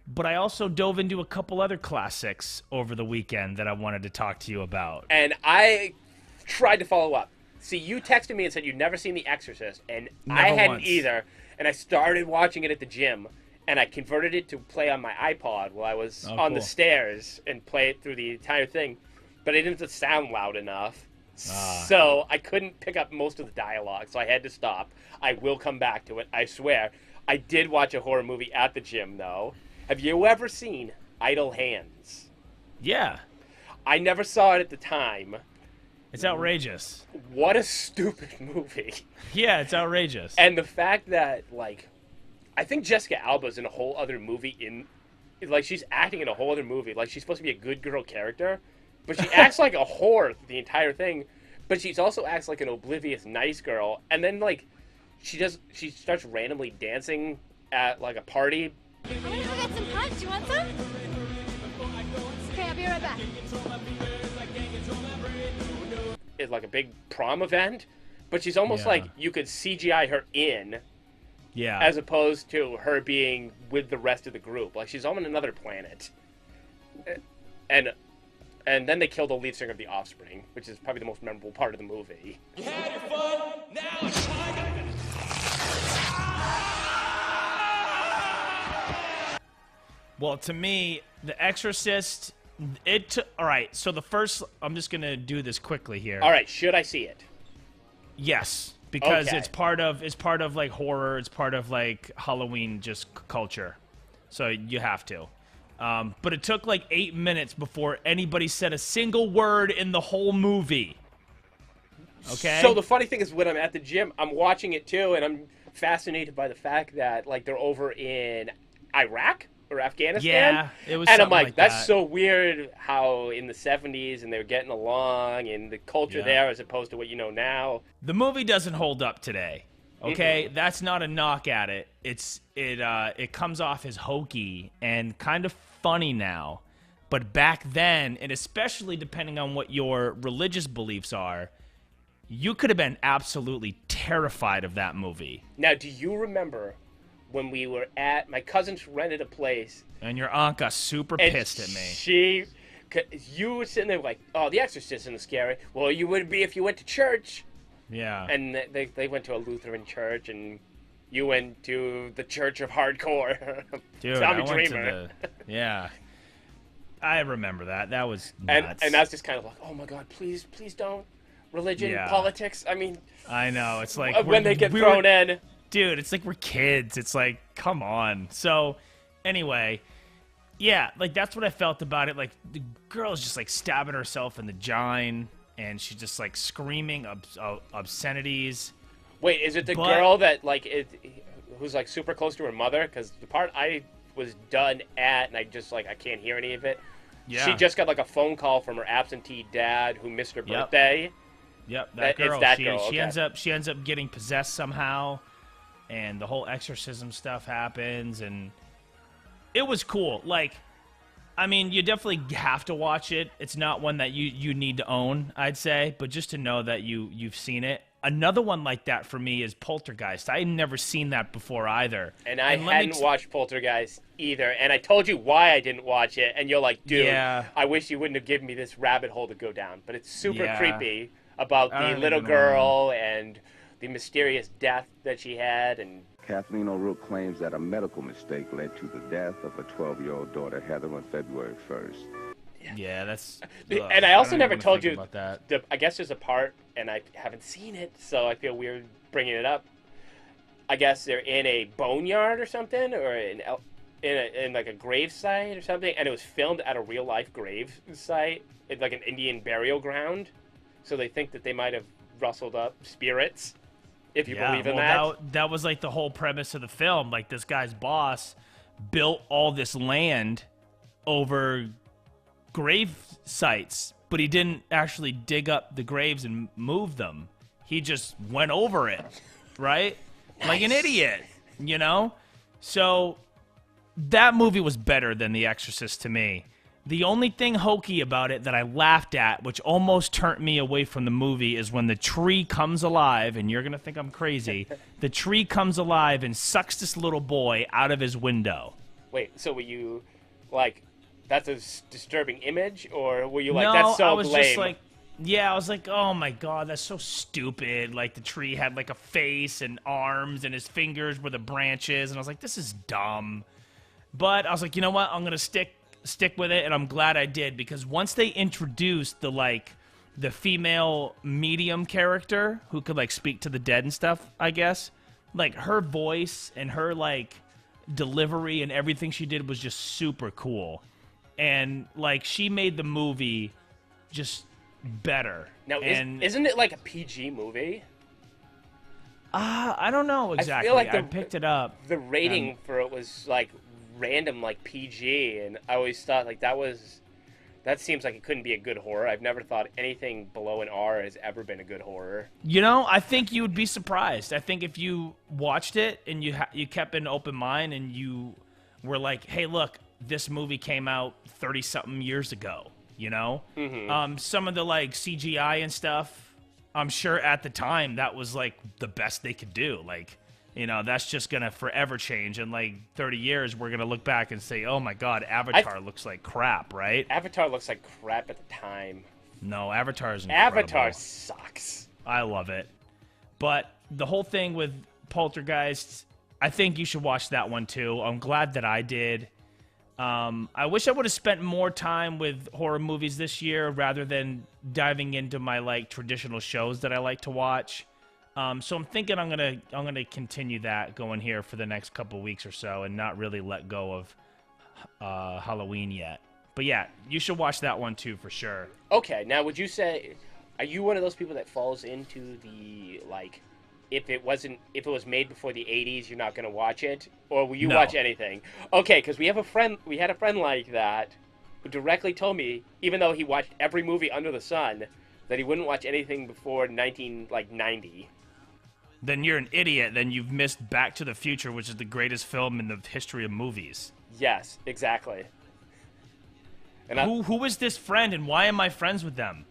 but I also dove into a couple other classics over the weekend that I wanted to talk to you about. And I tried to follow up. See, you texted me and said you'd never seen The Exorcist, and I Never hadn't once. either. And I started watching it at the gym, and I converted it to play on my iPod while I was on the cool. stairs and play it through the entire thing. But it didn't sound loud enough. Ah. So I couldn't pick up most of the dialogue, so I had to stop. I will come back to it, I swear. I did watch a horror movie at the gym, though. Have you ever seen Idle Hands? Yeah, I never saw it at the time. it's outrageous. What a stupid movie. Yeah, it's outrageous. And the fact that, like, I think Jessica Alba's in a whole other movie like, she's acting in a whole other movie. Like, she's supposed to be a good girl character, but she acts like a whore the entire thing. But she also acts like an oblivious nice girl. And then, like, she starts randomly dancing at, like, a party. I'm gonna go get some punch. You want some? Okay, I'll be right back. It's like a big prom event. But she's almost Yeah. like you could CGI her in, Yeah. as opposed to her being with the rest of the group. Like, she's on another planet. And then they kill the lead singer of the Offspring, which is probably the most memorable part of the movie. You had your fun, now it's time. Well, to me, The Exorcist, all right, so the first, I'm just going to do this quickly here. All right, should I see it? Yes, because Okay. it's part of like horror, it's part of like Halloween just culture. So you have to. But it took like 8 minutes before anybody said a single word in the whole movie. Okay? So the funny thing is, when I'm at the gym, I'm watching it too, and I'm fascinated by the fact that, like, they're over in Iraq or Afghanistan. Yeah, it was and I'm something like, like that's that. so weird how in the 70s and they were getting along and the culture Yeah. there as opposed to what you know now. The movie doesn't hold up today. Okay, that's not a knock at it. It comes off as hokey and kind of funny now, but back then, and especially depending on what your religious beliefs are, you could have been absolutely terrified of that movie. Now, do you remember when we were at my cousin's rented a place? And your aunt got super And pissed at me. you were sitting there like, oh, The Exorcist isn't scary. Well, you would be if you went to church. Yeah. And they went to a Lutheran church, and you went to the Church of Hardcore. Dude, Zombie I went Dreamer. to the... Yeah. I remember that. That was and nuts. that's just kind of like, oh my God, please don't. Religion, Yeah. politics. I mean, I know. It's like... when they get thrown in. Dude, it's like we're kids. It's like, come on. So, anyway, yeah, like that's what I felt about it. Like the girl's just like stabbing herself in the gine, and she's just like screaming obscenities. Wait, is it the But- girl that who's like super close to her mother? Because the part I was done at, and I just like I can't hear any of it. Yeah. She just got like a phone call from her absentee dad who missed her Yep. birthday. Yep, It's that girl. that she, girl, she okay. ends up getting possessed somehow, and the whole exorcism stuff happens, and it was cool. Like, I mean, you definitely have to watch it. It's not one that you need to own, I'd say, but just to know that you've seen it. Another one like that for me is Poltergeist. I had never seen that before either. And I let me hadn't watched Poltergeist either. And I told you why I didn't watch it, and you're like, dude, Yeah. I wish you wouldn't have given me this rabbit hole to go down. But it's super Yeah. creepy about I the don't little even girl and the mysterious death that she had. And Kathleen O'Rourke claims that a medical mistake led to the death of her 12-year-old daughter, Heather, on February 1st. Yeah, that's... and I also don't never even told think you, about that. I guess there's a part, and I haven't seen it, so I feel weird bringing it up. I guess they're in a boneyard or something, or in like a grave site or something, and it was filmed at a real life grave site, like an Indian burial ground. So they think that they might have rustled up spirits, if you believe in that. That was like the whole premise of the film. Like this guy's boss built all this land over grave sites, but he didn't actually dig up the graves and move them. He just went over it, right? Like an idiot, you know? So that movie was better than The Exorcist to me. The only thing hokey about it that I laughed at, which almost turned me away from the movie, is when the tree comes alive, and you're going to think I'm crazy, the tree comes alive and sucks this little boy out of his window. Wait, so were you like, that's a disturbing image, or were you like, No, that's so I was lame? just like, yeah, I was like, oh my god, that's so stupid. Like the tree had like a face and arms, and his fingers were the branches, and I was like, this is dumb. But I was like, you know what? I'm gonna stick with it, and I'm glad I did, because once they introduced the female medium character who could like speak to the dead and stuff, I guess, like her voice and her like delivery and everything she did was just super cool, and like she made the movie just better. Now, and isn't it like a PG movie? I don't know exactly. like I picked it up. The rating for it was like random, like PG, and I always thought like that seems like it couldn't be a good horror. I've never thought anything below an R has ever been a good horror. You know, I think you would be surprised. I think if you watched it and you kept an open mind and you were like, hey, look, this movie came out 30-something years ago, you know? Mm-hmm. Some of the, like, CGI and stuff, I'm sure at the time that was, like, the best they could do. Like, you know, that's just going to forever change. In, like, 30 years, we're going to look back and say, oh, my God, Avatar looks like crap, right? Avatar looks like crap at the time. No, Avatar is incredible. Avatar sucks. I love it. But the whole thing with Poltergeist, I think you should watch that one, too. I'm glad that I did. I wish I would have spent more time with horror movies this year rather than diving into my like traditional shows that I like to watch. So I'm thinking I'm gonna continue that going here for the next couple weeks or so and not really let go of Halloween yet. But yeah, you should watch that one too for sure. Okay, now would you say, are you one of those people that falls into the like, if it was made before the 80s, you're not going to watch it? Or will you No. watch anything? Okay, because we had a friend like that who directly told me, even though he watched every movie under the sun, that he wouldn't watch anything before 1990. Then you're an idiot. Then you've missed Back to the Future, which is the greatest film in the history of movies. Yes, exactly. And Who is this friend, and why am I friends with them?